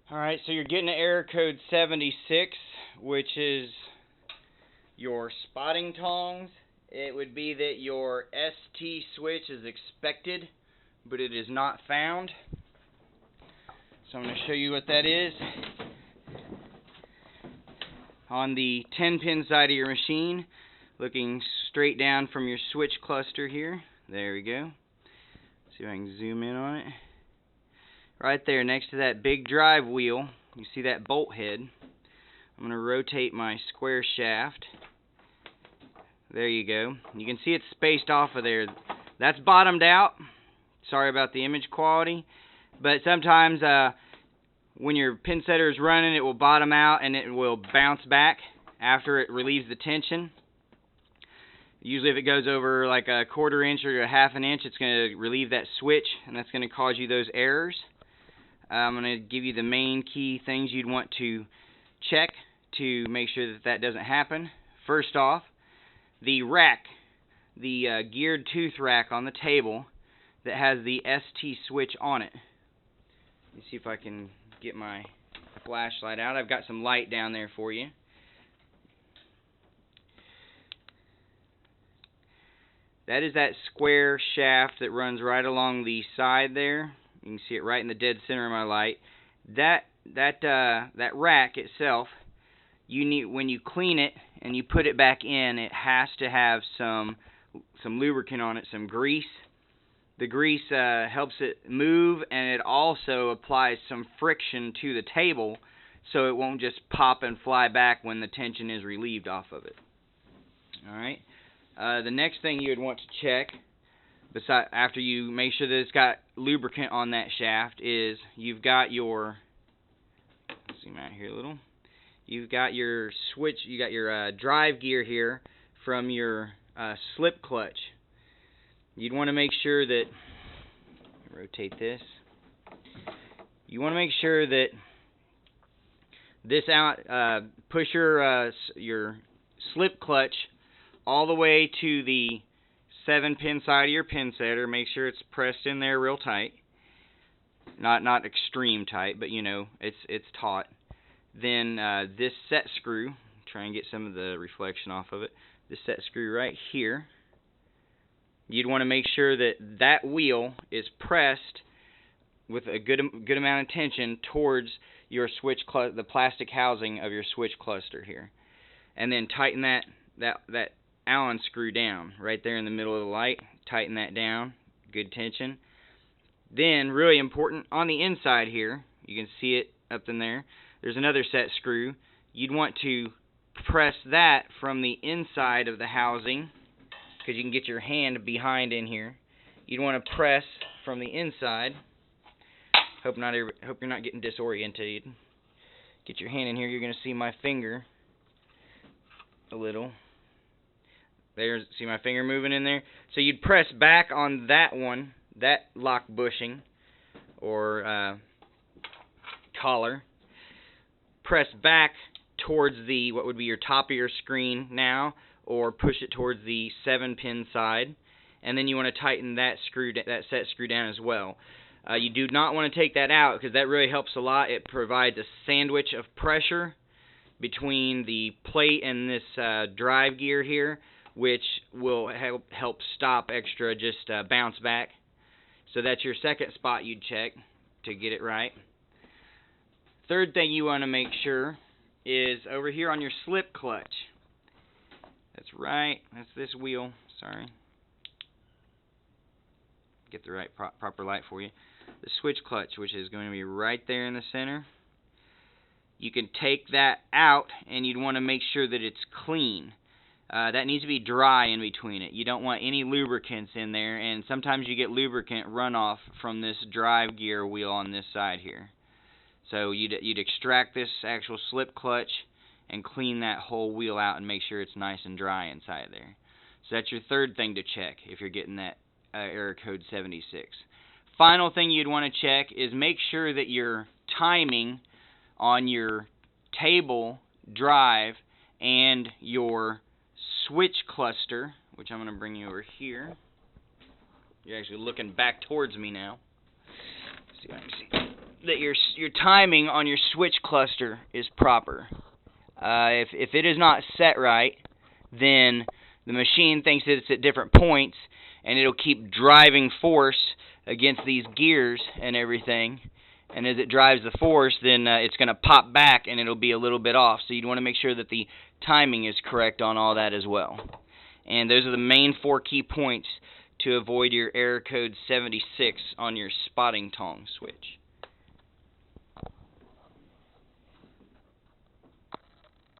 Alright, so you're getting error code 76, which is your spotting tongs. It would be that your ST switch is expected, but it is not found. So I'm going to show you what that is. On the 10-pin side of your machine, looking straight down from your switch cluster here. There we go. See if I can zoom in on it. Right there next to that big drive wheel, you see that bolt head. I'm going to rotate my square shaft. There you go. You can see it's spaced off of there. That's bottomed out. Sorry about the image quality. But sometimes when your pin setter is running, it will bottom out and it will bounce back after it relieves the tension. Usually if it goes over like a 1/4 inch or a 1/2 inch, it's going to relieve that switch, and that's going to cause you those errors. I'm going to give you the main key things you'd want to check to make sure that that doesn't happen. First off, the rack, the geared tooth rack on the table that has the ST switch on it. Let me see if I can get my flashlight out. I've got some light down there for you. That is that square shaft that runs right along the side there. You can see it right in the dead center of my light. That rack itself, you need, when you clean it and you put it back in, it has to have some lubricant on it, some grease. The grease helps it move, and it also applies some friction to the table so it won't just pop and fly back when the tension is relieved off of it. Alright. The next thing you would want to check, after you make sure that it's got lubricant on that shaft, is you've got your, zoom out here a little, you've got your switch, you got your drive gear here from your slip clutch. You'd want to make sure that, rotate this, you want to make sure that this push your slip clutch all the way to the 7-pin side of your pin setter. Make sure it's pressed in there real tight. Not extreme tight, but you know, it's taut. Then this set screw, try and get some of the reflection off of it. This set screw right here. You'd want to make sure that that wheel is pressed with a good amount of tension towards your switch the plastic housing of your switch cluster here. And then tighten that Allen screw down right there in the middle of the light. Tighten that down, good tension. Then, really important, on the inside here, you can see it up in there, there's another set screw. You'd want to press that from the inside of the housing, because you can get your hand behind in here. You'd want to press from the inside. Hope you're not getting disoriented. Get your hand in here. You're going to see my finger a little. There, see my finger moving in there? So you'd press back on that one, that lock bushing, or collar. Press back towards the, what would be your top of your screen now, or push it towards the 7-pin side. And then you want to tighten that set screw down as well. You do not want to take that out, because that really helps a lot. It provides a sandwich of pressure between the plate and this drive gear here, which will help stop extra just bounce back. So that's your second spot you'd check to get it right. Third thing you want to make sure is over here on your slip clutch. That's this wheel, sorry. Get the right proper light for you. The switch clutch, which is going to be right there in the center. You can take that out, and you'd want to make sure that it's clean. That needs to be dry in between it. You don't want any lubricants in there, and sometimes you get lubricant runoff from this drive gear wheel on this side here. So you'd extract this actual slip clutch and clean that whole wheel out and make sure it's nice and dry inside there. So that's your third thing to check if you're getting that error code 76. Final thing you'd want to check is make sure that your timing on your table drive and your switch cluster, which I'm going to bring you over here. You're actually looking back towards me now. Let's see if I can see. that your timing on your switch cluster is proper. If it is not set right, then the machine thinks that it's at different points, and it'll keep driving force against these gears and everything. And as it drives the force, then it's going to pop back, and it'll be a little bit off. So you'd want to make sure that the timing is correct on all that as well. And those are the main 4 key points to avoid your error code 76 on your spotting tong switch.